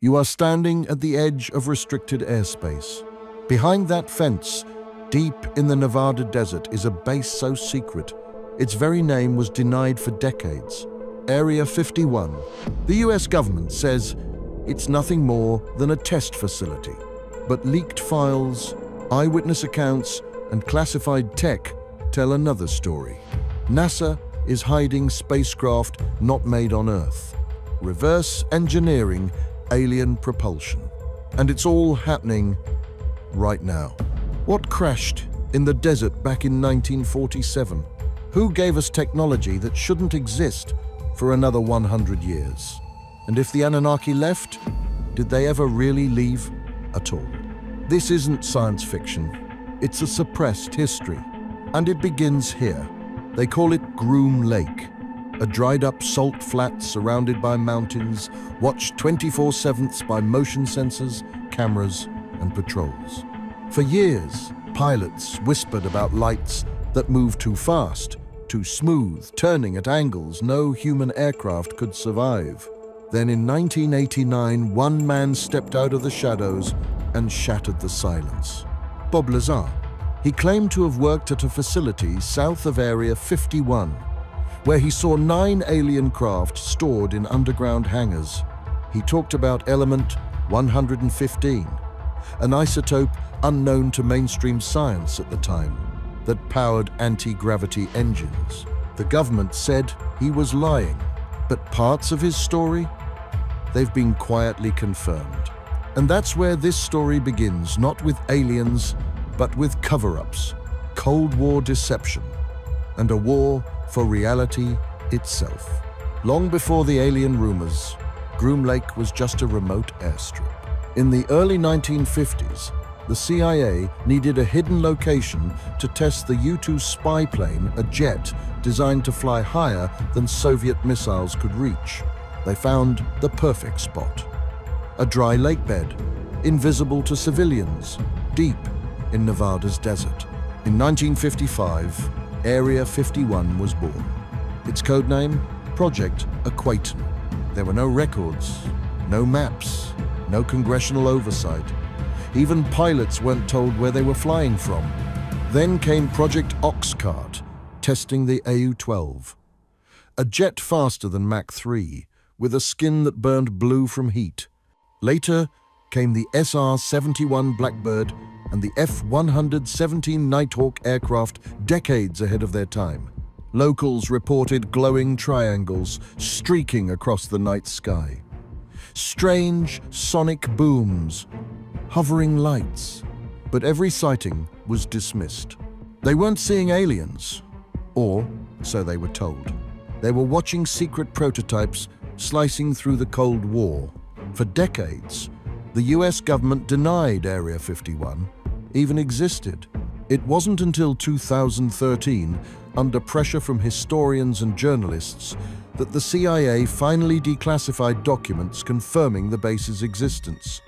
You are standing at the edge of restricted airspace. Behind that fence, deep in the Nevada desert, is a base so secret, its very name was denied for decades. Area 51. The US government says it's nothing more than a test facility. But leaked files, eyewitness accounts, and classified tech tell another story. NASA is hiding spacecraft not made on Earth, reverse engineering alien propulsion. And it's all happening right now. What crashed in the desert back in 1947? Who gave us technology that shouldn't exist for another 100 years? And if the Anunnaki left, did they ever really leave at all? This isn't science fiction. It's a suppressed history. And it begins here. They call it Groom Lake, a dried-up salt flat surrounded by mountains, watched 24/7 by motion sensors, cameras, and patrols. For years, pilots whispered about lights that moved too fast, too smooth, turning at angles no human aircraft could survive. Then in 1989, one man stepped out of the shadows and shattered the silence. Bob Lazar. He claimed to have worked at a facility south of Area 51, where he saw 9 alien craft stored in underground hangars. He talked about element 115, an isotope unknown to mainstream science at the time, that powered anti-gravity engines. The government said he was lying, but parts of his story, they've been quietly confirmed. And that's where this story begins, not with aliens, but with cover-ups, Cold War deception, and a war for reality itself. Long before the alien rumors, Groom Lake was just a remote airstrip. In the early 1950s, the CIA needed a hidden location to test the U-2 spy plane, a jet designed to fly higher than Soviet missiles could reach. They found the perfect spot. A dry lake bed, invisible to civilians, deep in Nevada's desert. In 1955, Area 51 was born. Its codename, Project Aquatian. There were no records, no maps, no congressional oversight. Even pilots weren't told where they were flying from. Then came Project Oxcart, testing the AU-12. A jet faster than Mach 3, with a skin that burned blue from heat. Later came the SR-71 Blackbird and the F-117 Nighthawk aircraft, decades ahead of their time. Locals reported glowing triangles streaking across the night sky. Strange sonic booms, hovering lights. But every sighting was dismissed. They weren't seeing aliens, or so they were told. They were watching secret prototypes slicing through the Cold War. For decades, the US government denied Area 51 even existed. It wasn't until 2013, under pressure from historians and journalists, that the CIA finally declassified documents confirming the base's existence.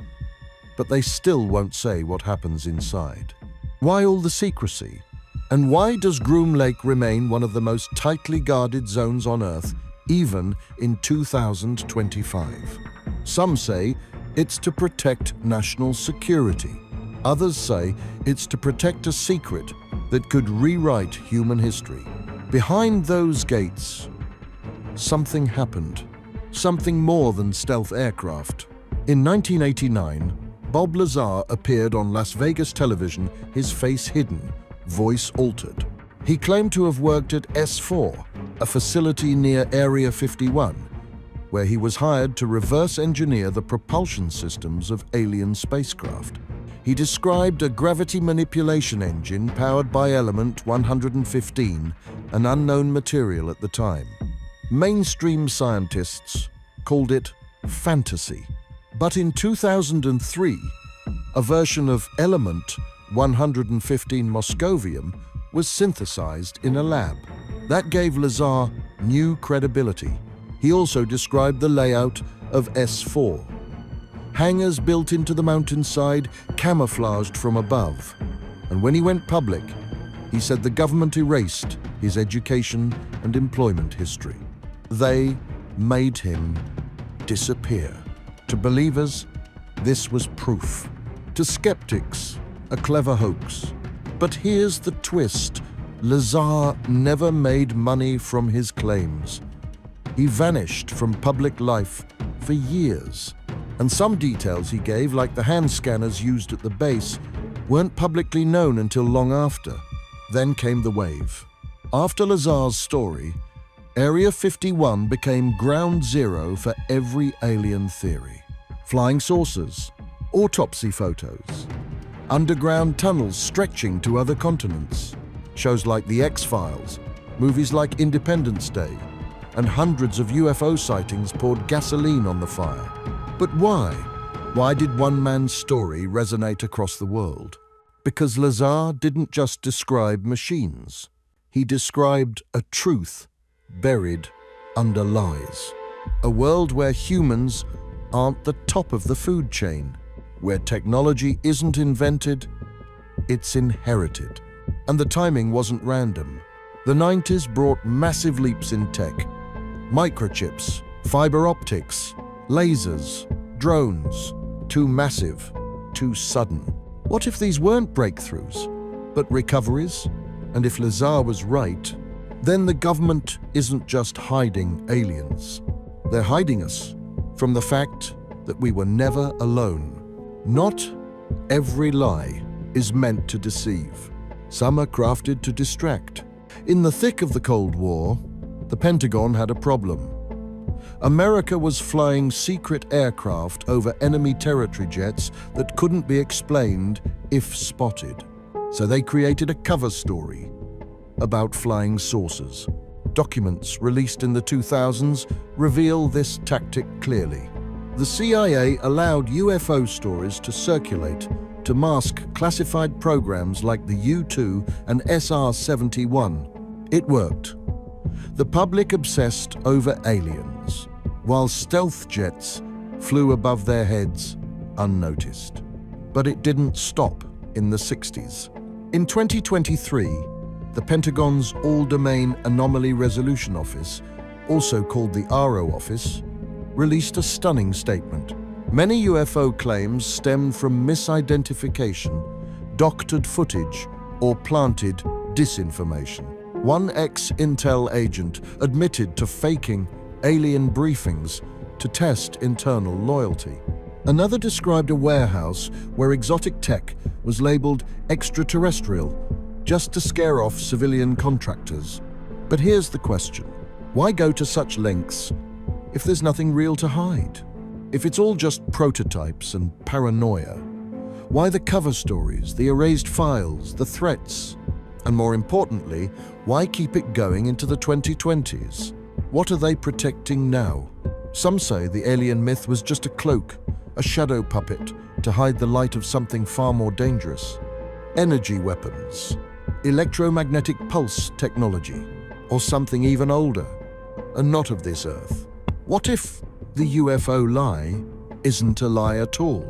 But they still won't say what happens inside. Why all the secrecy? And why does Groom Lake remain one of the most tightly guarded zones on Earth, even in 2025? Some say it's to protect national security. Others say it's to protect a secret that could rewrite human history. Behind those gates, something happened. Something more than stealth aircraft. In 1989, Bob Lazar appeared on Las Vegas television, his face hidden, voice altered. He claimed to have worked at S4, a facility near Area 51, where he was hired to reverse engineer the propulsion systems of alien spacecraft. He described a gravity manipulation engine powered by element 115, an unknown material at the time. Mainstream scientists called it fantasy. But in 2003, a version of element 115 moscovium was synthesized in a lab. That gave Lazar new credibility. He also described the layout of S4. Hangars built into the mountainside, camouflaged from above. And when he went public, he said the government erased his education and employment history. They made him disappear. To believers, this was proof. To skeptics, a clever hoax. But here's the twist. Lazar never made money from his claims. He vanished from public life for years. And some details he gave, like the hand scanners used at the base, weren't publicly known until long after. Then came the wave. After Lazar's story, Area 51 became ground zero for every alien theory. Flying saucers, autopsy photos, underground tunnels stretching to other continents, shows like The X-Files, movies like Independence Day, and hundreds of UFO sightings poured gasoline on the fire. But why? Why did one man's story resonate across the world? Because Lazar didn't just describe machines. He described a truth buried under lies. A world where humans aren't the top of the food chain, where technology isn't invented, it's inherited. And the timing wasn't random. The 90s brought massive leaps in tech. Microchips, fiber optics, lasers, drones. Too massive, too sudden. What if these weren't breakthroughs, but recoveries? And if Lazar was right, then the government isn't just hiding aliens. They're hiding us from the fact that we were never alone. Not every lie is meant to deceive. Some are crafted to distract. In the thick of the Cold War, the Pentagon had a problem. America was flying secret aircraft over enemy territory jets that couldn't be explained if spotted. So they created a cover story about flying saucers. Documents released in the 2000s reveal this tactic clearly. The CIA allowed UFO stories to circulate to mask classified programs like the U-2 and SR-71. It worked. The public obsessed over aliens, while stealth jets flew above their heads unnoticed. But it didn't stop in the 60s. In 2023, the Pentagon's All-Domain Anomaly Resolution Office, also called the ARO Office, released a stunning statement. Many UFO claims stemmed from misidentification, doctored footage, or planted disinformation. One ex-Intel agent admitted to faking alien briefings to test internal loyalty. Another described a warehouse where exotic tech was labeled extraterrestrial just to scare off civilian contractors. But here's the question. Why go to such lengths if there's nothing real to hide? If it's all just prototypes and paranoia, why the cover stories, the erased files, the threats? And more importantly, why keep it going into the 2020s? What are they protecting now? Some say the alien myth was just a cloak, a shadow puppet to hide the light of something far more dangerous. Energy weapons, electromagnetic pulse technology, or something even older, and not of this earth. What if the UFO lie isn't a lie at all,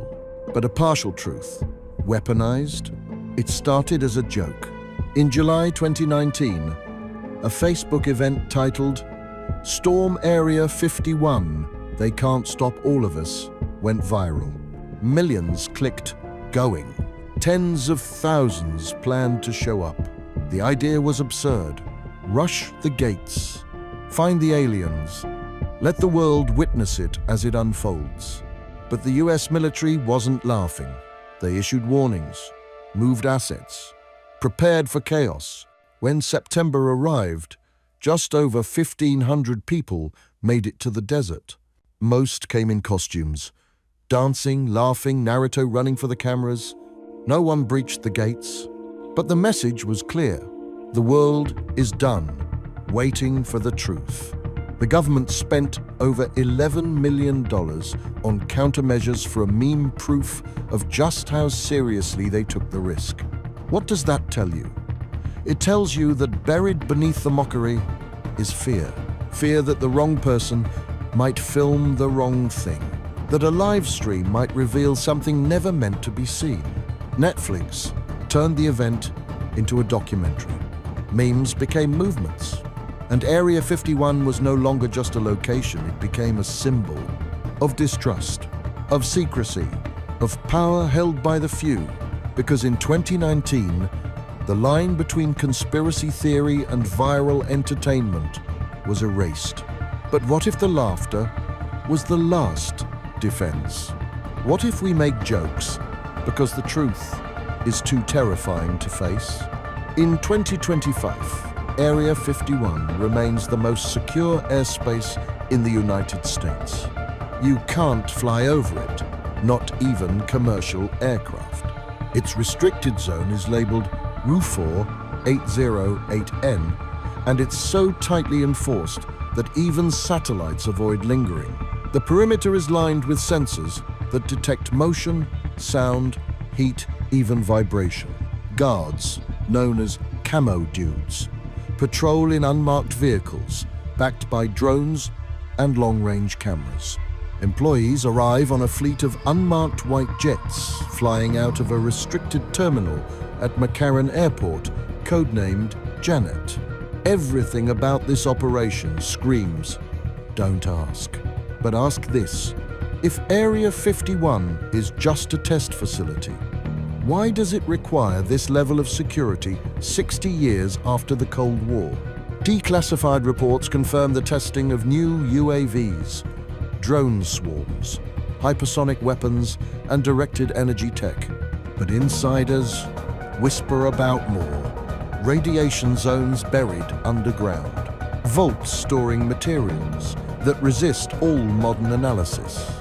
but a partial truth, weaponized? It started as a joke. In July 2019, a Facebook event titled "Storm Area 51, They Can't Stop All of Us" went viral. Millions clicked "Going." Tens of thousands planned to show up. The idea was absurd. Rush the gates. Find the aliens. Let the world witness it as it unfolds. But the US military wasn't laughing. They issued warnings, moved assets, prepared for chaos. When September arrived, just over 1,500 people made it to the desert. Most came in costumes, dancing, laughing, Naruto running for the cameras. No one breached the gates, but the message was clear. The world is done, waiting for the truth. The government spent over $11 million on countermeasures for a meme proof of just how seriously they took the risk. What does that tell you? It tells you that buried beneath the mockery is fear. Fear that the wrong person might film the wrong thing, that a live stream might reveal something never meant to be seen. Netflix turned the event into a documentary. Memes became movements. And Area 51 was no longer just a location, it became a symbol of distrust. of secrecy, of power held by the few, because in 2019, the line between conspiracy theory and viral entertainment was erased. But what if the laughter was the last defense? What if we make jokes because the truth is too terrifying to face? In 2025, Area 51 remains the most secure airspace in the United States. You can't fly over it, not even commercial aircraft. Its restricted zone is labeled UFO 808N, and it's so tightly enforced that even satellites avoid lingering. The perimeter is lined with sensors that detect motion, sound, heat, even vibration. Guards, known as camo dudes, patrol in unmarked vehicles, backed by drones and long-range cameras. Employees arrive on a fleet of unmarked white jets flying out of a restricted terminal at McCarran Airport, codenamed Janet. Everything about this operation screams, don't ask. But ask this: if Area 51 is just a test facility, why does it require this level of security 60 years after the Cold War? Declassified reports confirm the testing of new UAVs, drone swarms, hypersonic weapons, and directed energy tech. But insiders whisper about more. Radiation zones buried underground, vaults storing materials that resist all modern analysis,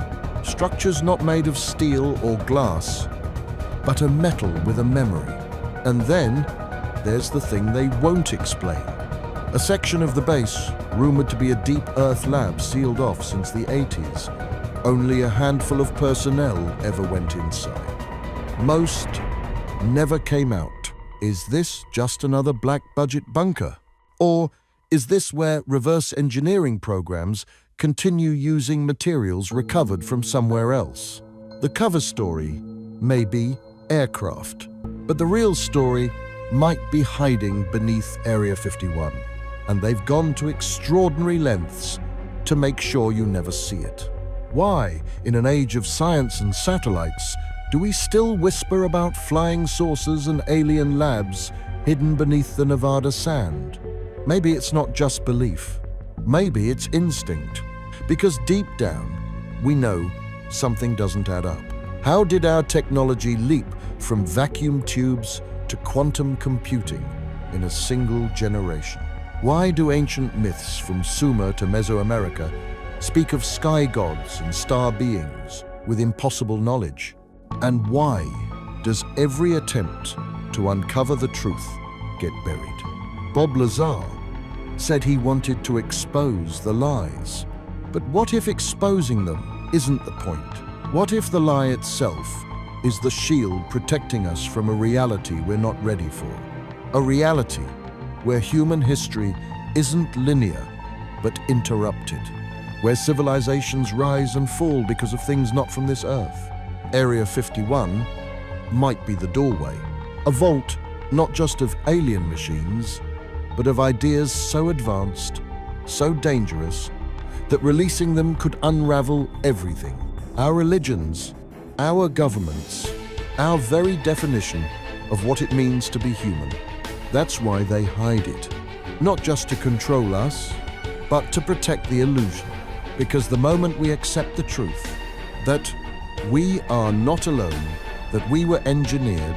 structures not made of steel or glass, but a metal with a memory. And then there's the thing they won't explain. A section of the base, rumored to be a deep earth lab sealed off since the 80s. Only a handful of personnel ever went inside. Most never came out. Is this just another black budget bunker? Or is this where reverse engineering programs continue using materials recovered from somewhere else? The cover story may be aircraft, but the real story might be hiding beneath Area 51, and they've gone to extraordinary lengths to make sure you never see it. Why, in an age of science and satellites, do we still whisper about flying saucers and alien labs hidden beneath the Nevada sand? Maybe it's not just belief. Maybe it's instinct. Because deep down, we know something doesn't add up. How did our technology leap from vacuum tubes to quantum computing in a single generation? Why do ancient myths from Sumer to Mesoamerica speak of sky gods and star beings with impossible knowledge? And why does every attempt to uncover the truth get buried? Bob Lazar said he wanted to expose the lies. But what if exposing them isn't the point? What if the lie itself is the shield protecting us from a reality we're not ready for? A reality where human history isn't linear, but interrupted. Where civilizations rise and fall because of things not from this earth. Area 51 might be the doorway. A vault not just of alien machines, but of ideas so advanced, so dangerous, that releasing them could unravel everything. Our religions, our governments, our very definition of what it means to be human. That's why they hide it. Not just to control us, but to protect the illusion. Because the moment we accept the truth, that we are not alone, that we were engineered,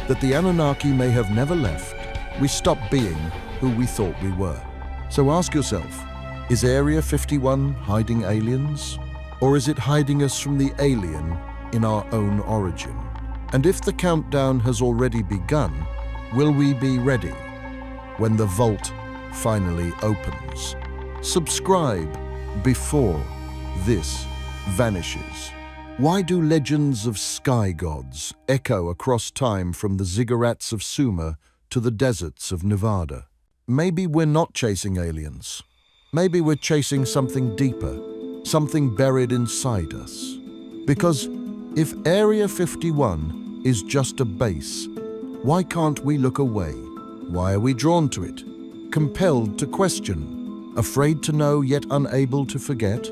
that the Anunnaki may have never left, we stop being who we thought we were. So ask yourself, is Area 51 hiding aliens? Or is it hiding us from the alien in our own origin? And if the countdown has already begun, will we be ready when the vault finally opens? Subscribe before this vanishes. Why do legends of sky gods echo across time from the ziggurats of Sumer to the deserts of Nevada? Maybe we're not chasing aliens. Maybe we're chasing something deeper, something buried inside us. Because if Area 51 is just a base, why can't we look away? Why are we drawn to it? Compelled to question, afraid to know yet unable to forget?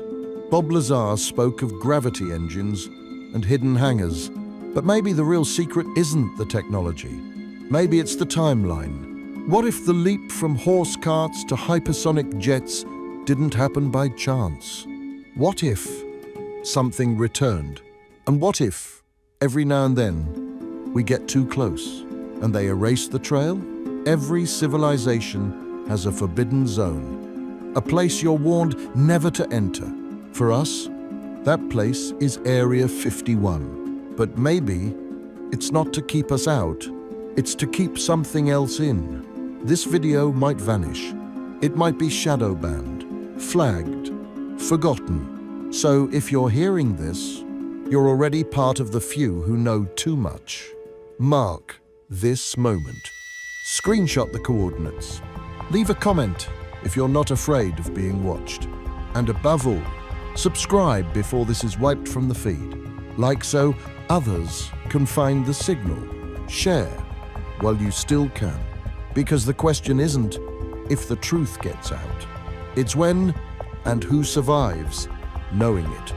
Bob Lazar spoke of gravity engines and hidden hangars. But maybe the real secret isn't the technology. Maybe it's the timeline. What if the leap from horse carts to hypersonic jets didn't happen by chance? What if something returned? And what if, every now and then, we get too close and they erase the trail? Every civilization has a forbidden zone, a place you're warned never to enter. For us, that place is Area 51. But maybe it's not to keep us out, it's to keep something else in. This video might vanish. It might be shadow banned, flagged, forgotten. So if you're hearing this, you're already part of the few who know too much. Mark this moment. Screenshot the coordinates. Leave a comment if you're not afraid of being watched. And above all, subscribe before this is wiped from the feed. Like so, others can find the signal. Share while you still can. Because the question isn't if the truth gets out. It's when and who survives knowing it.